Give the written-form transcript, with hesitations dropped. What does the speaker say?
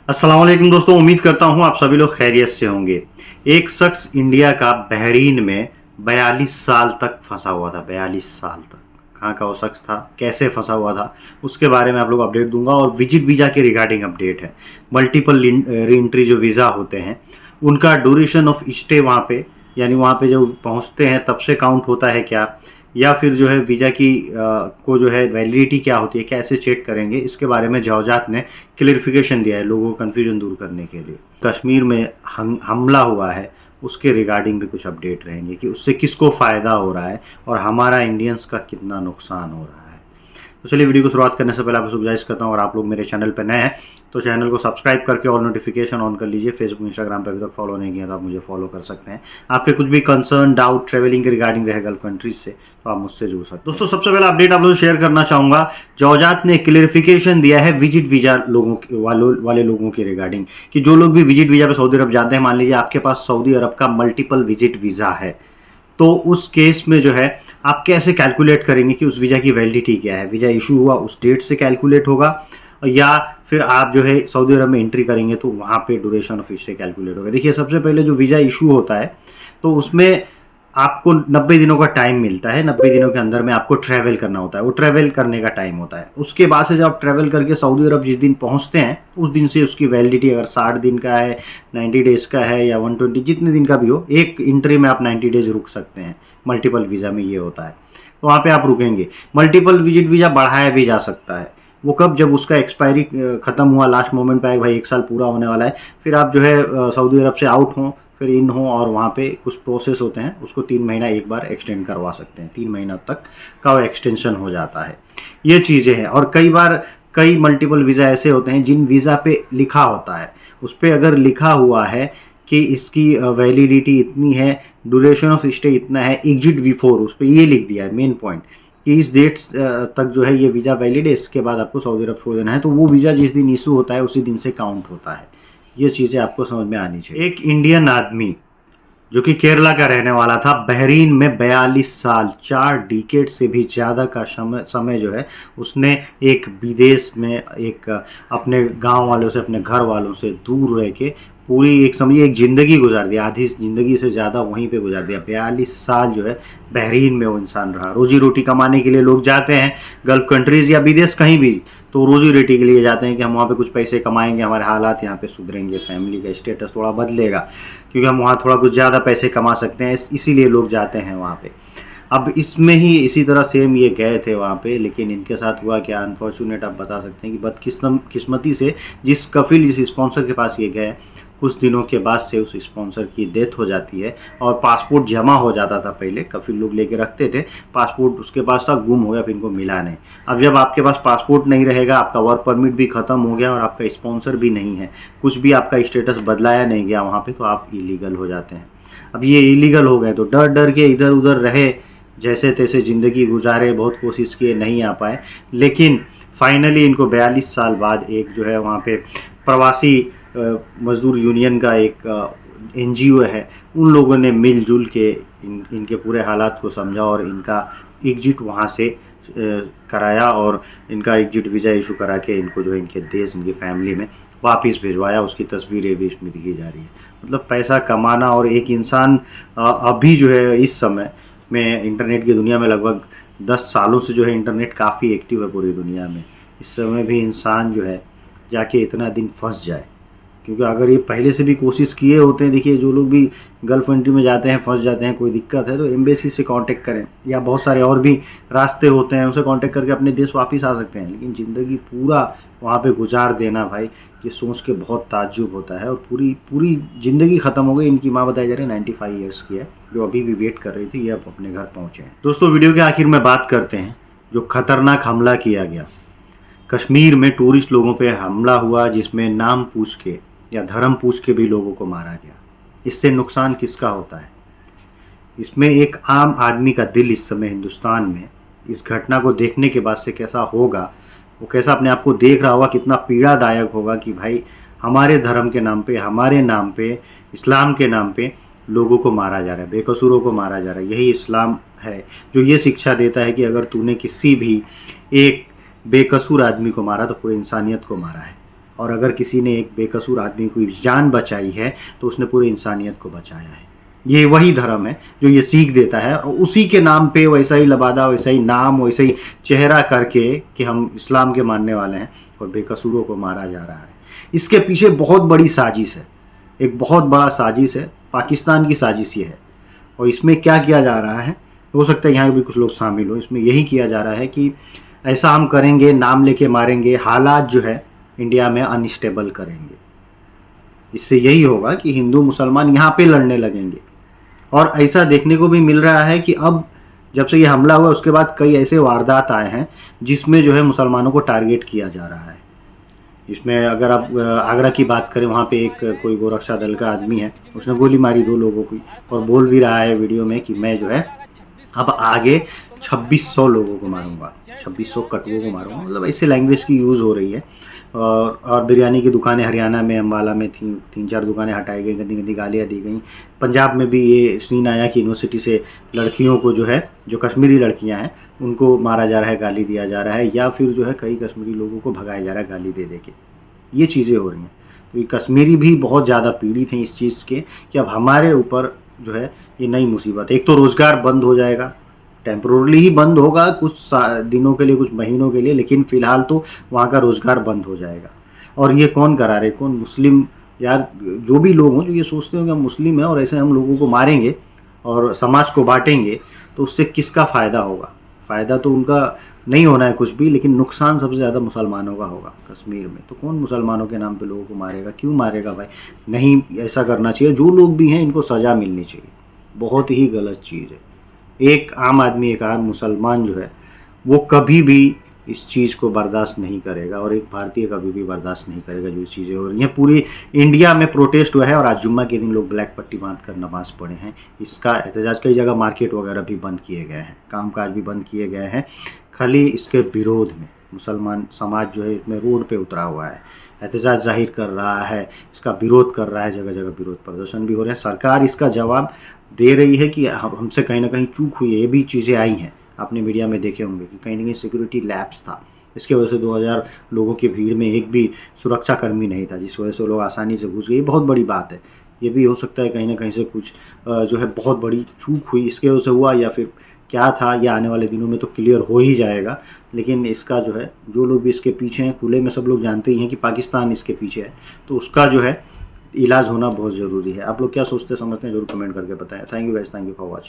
अस्सलाम वालेकुम दोस्तों, उम्मीद करता हूँ आप सभी लोग खैरियत से होंगे। एक शख्स इंडिया का बहरीन में 42 साल तक फंसा हुआ था। 42 साल तक कहाँ का वो शख्स था, कैसे फंसा हुआ था, उसके बारे में आप लोग अपडेट दूंगा। और विजिट वीज़ा के रिगार्डिंग अपडेट है। मल्टीपल री एंट्री जो वीज़ा होते हैं उनका ड्यूरेशन ऑफ स्टे वहाँ पे, यानी वहाँ पे जो पहुँचते हैं तब से काउंट होता है क्या, या फिर जो है वीज़ा की को जो है वैलिडिटी क्या होती है, कैसे चेक करेंगे, इसके बारे में जवाजात ने क्लियरिफिकेशन दिया है लोगों को कन्फ्यूजन दूर करने के लिए। कश्मीर में हमला हुआ है उसके रिगार्डिंग भी कुछ अपडेट रहेंगे कि उससे किसको फ़ायदा हो रहा है और हमारा इंडियंस का कितना नुकसान हो रहा है। तो चलिए वीडियो को शुरुआत करने से पहले आपको गुजारिश करता हूँ, और आप लोग मेरे चैनल पर नए हैं तो चैनल को सब्सक्राइब करके और नोटिफिकेशन ऑन कर लीजिए। फेसबुक इंस्टाग्राम पर अभी तक फॉलो नहीं किया तो आप मुझे फॉलो कर सकते हैं। आपके कुछ भी कंसर्न डाउट ट्रैवलिंग के रिगार्डिंग रहे गल्फ कंट्रीज से तो आप मुझसे जुड़ सकते हैं। दोस्तों सबसे पहला अपडेट आप लोगों से शेयर करना चाहूँगा, जवाजात ने क्लियरिफिकेशन दिया है विजिट वीज़ा वाले लोगों के रिगार्डिंग कि जो लोग भी विजिट वीज़ा पे सऊदी अरब जाते हैं, मान लीजिए आपके पास सऊदी अरब का मल्टीपल विजिट वीज़ा है, तो उस केस में जो है आप कैसे कैलकुलेट करेंगे कि उस वीज़ा की वैलिडिटी क्या है। वीज़ा इशू हुआ उस डेट से कैलकुलेट होगा, या फिर आप जो है सऊदी अरब में एंट्री करेंगे तो वहाँ पे ड्यूरेशन ऑफ स्टे कैलकुलेट होगा। देखिए सबसे पहले जो वीज़ा इशू होता है तो उसमें आपको 90 दिनों का टाइम मिलता है। 90 दिनों के अंदर में आपको ट्रैवल करना होता है, वो ट्रैवल करने का टाइम होता है। उसके बाद से जब आप ट्रैवल करके सऊदी अरब जिस दिन पहुंचते हैं उस दिन से उसकी वैलिडिटी अगर 60 दिन का है, 90 डेज़ का है, या 120, जितने दिन का भी हो, एक एंट्री में आप 90 डेज़ रुक सकते हैं। मल्टीपल वीज़ा में ये होता है, तो वहाँ पे आप रुकेंगे। मल्टीपल विजिट वीज़ा बढ़ाया भी जा सकता है। वो कब, जब उसका एक्सपायरी ख़त्म हुआ, लास्ट मोमेंट पे आए भाई 1 साल पूरा होने वाला है, फिर आप जो है सऊदी अरब से आउट हों फिर इन हो, और वहाँ पे कुछ प्रोसेस होते हैं उसको 3 महीना एक बार एक्सटेंड करवा सकते हैं। 3 महीना तक का वो एक्सटेंशन हो जाता है। ये चीज़ें हैं। और कई बार कई मल्टीपल वीज़ा ऐसे होते हैं जिन वीज़ा पे लिखा होता है, उस पर अगर लिखा हुआ है कि इसकी वैलिडिटी इतनी है, ड्यूरेशन ऑफ स्टे इतना है, एग्जिट बिफोर, उस पर ये लिख दिया है मेन पॉइंट कि इस डेट तक जो है ये वीज़ा वैलिड है, इसके बाद आपको सऊदी अरब छोड़ देना है, तो वो वीज़ा जिस दिन इशू होता है उसी दिन से काउंट होता है। ये चीज़ें आपको समझ में आनी चाहिए। एक इंडियन आदमी जो कि केरला का रहने वाला था, बहरीन में 42 साल, 4 डिकेड से भी ज़्यादा का समय जो है उसने एक विदेश में एक अपने गांव वालों से, अपने घर वालों से दूर रह के पूरी एक समझिए एक ज़िंदगी गुजार दिया, आधी ज़िंदगी से ज़्यादा वहीं पे गुजार दिया। 42 साल जो है बहरीन में वो इंसान रहा। रोजी रोटी कमाने के लिए लोग जाते हैं गल्फ़ कंट्रीज़ या विदेश कहीं भी, तो रोजी रोटी के लिए जाते हैं कि हम वहाँ पे कुछ पैसे कमाएंगे, हमारे हालात यहाँ पे सुधरेंगे, फैमिली का स्टेटस थोड़ा बदलेगा, क्योंकि हम वहाँ थोड़ा कुछ ज़्यादा पैसे कमा सकते हैं, इसीलिए लोग जाते हैं वहाँ पे। अब इसमें ही इसी तरह सेम ये गए थे वहाँ पे, लेकिन इनके साथ हुआ क्या, अनफॉर्चुनेट आप बता सकते हैं कि बदकिस्मती से जिस कफिल, जिस स्पॉन्सर के पास ये गए, कुछ दिनों के बाद से उस स्पॉन्सर की डेथ हो जाती है। और पासपोर्ट जमा हो जाता था, पहले कफिल लोग लेके रखते थे, पासपोर्ट उसके पास था, गुम हो गया, फिर इनको मिला नहीं। अब जब आपके पास पासपोर्ट नहीं रहेगा, आपका वर्क परमिट भी ख़त्म हो गया और आपका स्पॉन्सर भी नहीं है, कुछ भी आपका स्टेटस बदलाया नहीं गया वहाँ पे, तो आप इलीगल हो जाते हैं। अब ये इलीगल हो गए तो डर डर के इधर उधर रहे, जैसे तैसे ज़िंदगी गुजारे, बहुत कोशिश किए, नहीं आ पाए, लेकिन फाइनली इनको 42 साल बाद एक जो है वहाँ पे प्रवासी मजदूर यूनियन का एक एनजीओ है, उन लोगों ने मिलजुल के इनके पूरे हालात को समझा और इनका एग्जिट वहाँ से कराया, और इनका एग्जिट वीज़ा इशू करा के इनको जो है इनके देश, इनकी फैमिली में वापस भिजवाया। उसकी तस्वीरें भी इसमें दिखी जा रही है। मतलब पैसा कमाना, और एक इंसान अभी जो है इस समय में इंटरनेट की दुनिया में लगभग 10 सालों से जो है इंटरनेट काफ़ी एक्टिव है पूरी दुनिया में, इस समय भी इंसान जो है जाके इतना दिन फंस जाए, क्योंकि अगर ये पहले से भी कोशिश किए होते हैं, देखिए जो लोग भी गल्फ़ कंट्री में जाते हैं, फंस जाते हैं, कोई दिक्कत है तो एम्बेसी से कांटेक्ट करें, या बहुत सारे और भी रास्ते होते हैं, उनसे कांटेक्ट करके अपने देश वापस आ सकते हैं। लेकिन ज़िंदगी पूरा वहाँ पे गुजार देना भाई, ये सोच के बहुत ताज्जुब होता है। और पूरी ज़िंदगी ख़त्म हो गई। इनकी माँ बताई जा रही है 95 ईयर्स की है, जो अभी भी वेट कर रही थी, ये अब अपने घर पहुँचे हैं। दोस्तों वीडियो के आखिर में बात करते हैं जो खतरनाक हमला किया गया कश्मीर में, टूरिस्ट लोगों पे हमला हुआ, जिसमें नाम पूछ के या धर्म पूछ के भी लोगों को मारा गया। इससे नुकसान किसका होता है? इसमें एक आम आदमी का दिल इस समय हिंदुस्तान में इस घटना को देखने के बाद से कैसा होगा, वो कैसा अपने आप को देख रहा होगा, कितना पीड़ादायक होगा कि भाई हमारे धर्म के नाम पे, हमारे नाम पे, इस्लाम के नाम पे लोगों को मारा जा रहा है, बेकसूरों को मारा जा रहा है। यही इस्लाम है जो ये शिक्षा देता है कि अगर तूने किसी भी एक बेकसूर आदमी को मारा तो पूरी इंसानियत को मारा है। और अगर किसी ने एक बेकसूर आदमी की जान बचाई है तो उसने पूरी इंसानियत को बचाया है। ये वही धर्म है जो ये सीख देता है, और उसी के नाम पे वैसा ही लबादा, वैसा ही नाम, वैसा ही चेहरा करके कि हम इस्लाम के मानने वाले हैं, और बेकसूरों को मारा जा रहा है। इसके पीछे बहुत बड़ी साजिश है, एक बहुत बड़ा साजिश है, पाकिस्तान की साजिश ये है। और इसमें क्या किया जा रहा है, हो सकता है यहाँ भी कुछ लोग शामिल हो, इसमें यही किया जा रहा है कि ऐसा हम करेंगे, नाम लेके मारेंगे, हालात जो है इंडिया में अनस्टेबल करेंगे। इससे यही होगा कि हिंदू मुसलमान यहाँ पे लड़ने लगेंगे। और ऐसा देखने को भी मिल रहा है कि अब जब से ये हमला हुआ उसके बाद कई ऐसे वारदात आए हैं जिसमें जो है मुसलमानों को टारगेट किया जा रहा है। इसमें अगर आप आगरा की बात करें, वहाँ पे एक कोई गोरक्षा दल का आदमी है, उसने गोली मारी 2 लोगों की, और बोल भी रहा है वीडियो में कि मैं जो है अब आगे 2600 लोगों को मारूंगा, 2600 कटुओं को मारूंगा। मतलब ऐसे लैंग्वेज की यूज़ हो रही है। और बिरयानी की दुकानें हरियाणा में अम्बाला में थी, 3-4 दुकानें हटाई गई, गंदी गंदी गालियाँ दी गई। पंजाब में भी ये सीन आया कि यूनिवर्सिटी से लड़कियों को जो है, जो कश्मीरी लड़कियां हैं, उनको मारा जा रहा है, गाली दिया जा रहा है, या फिर जो है कई कश्मीरी लोगों को भगाया जा रहा है गाली दे दे के। ये चीज़ें हो रही हैं। तो ये कश्मीरी भी बहुत ज़्यादा पीड़ित हैं इस चीज़ के कि अब हमारे ऊपर जो है ये नई मुसीबत है। एक तो रोज़गार बंद हो जाएगा, टेम्प्रोरली ही बंद होगा कुछ दिनों के लिए, कुछ महीनों के लिए, लेकिन फ़िलहाल तो वहाँ का रोज़गार बंद हो जाएगा। और ये कौन करा रहे, कौन मुस्लिम, यार जो भी लोग हों जो ये सोचते हो कि हम मुस्लिम हैं और ऐसे हम लोगों को मारेंगे और समाज को बांटेंगे, तो उससे किसका फ़ायदा होगा? फ़ायदा तो उनका नहीं होना है कुछ भी, लेकिन नुकसान सबसे ज़्यादा मुसलमानों का होगा कश्मीर में। तो कौन मुसलमानों के नाम पे लोगों को मारेगा? क्यों मारेगा भाई? नहीं ऐसा करना चाहिए। जो लोग भी हैं इनको सज़ा मिलनी चाहिए। बहुत ही गलत चीज़ है। एक आम आदमी, एक आम मुसलमान जो है वो कभी भी इस चीज़ को बर्दाश्त नहीं करेगा, और एक भारतीय कभी भी बर्दाश्त नहीं करेगा जो चीज़ें हो रही हैं। पूरी इंडिया में प्रोटेस्ट हुआ है, और आज जुम्मा के दिन लोग ब्लैक पट्टी बांध कर नमाज़ पढ़े हैं। इसका एहतजाज, कई जगह मार्केट वगैरह भी बंद किए गए हैं, कामकाज भी बंद किए गए हैं, खाली इसके विरोध में। मुसलमान समाज जो है इसमें रोड पे उतरा हुआ है, एहतजाज जाहिर कर रहा है, इसका विरोध कर रहा है, जगह जगह विरोध प्रदर्शन भी हो रहे हैं। सरकार इसका जवाब दे रही है कि हमसे कहीं ना कहीं चूक हुई है। ये भी चीज़ें आई हैं, आपने मीडिया में देखे होंगे कि कहीं ना कहीं सिक्योरिटी लैप्स था, इसके वजह से 2000 लोगों की भीड़ में एक भी सुरक्षा कर्मी नहीं था, जिस वजह से लोग आसानी से घुस गए। ये बहुत बड़ी बात है। ये भी हो सकता है कहीं ना कहीं से कुछ जो है बहुत बड़ी चूक हुई, इसके वजह से हुआ, या फिर क्या था, ये आने वाले दिनों में तो क्लियर हो ही जाएगा। लेकिन इसका जो है, जो लोग भी इसके पीछे हैं, खुले में सब लोग जानते ही हैं कि पाकिस्तान इसके पीछे है, तो उसका जो है इलाज होना बहुत ज़रूरी है। आप लोग क्या सोचते समझते हैं, जरूर कमेंट करके बताएं। Thank you guys, thank you for watching.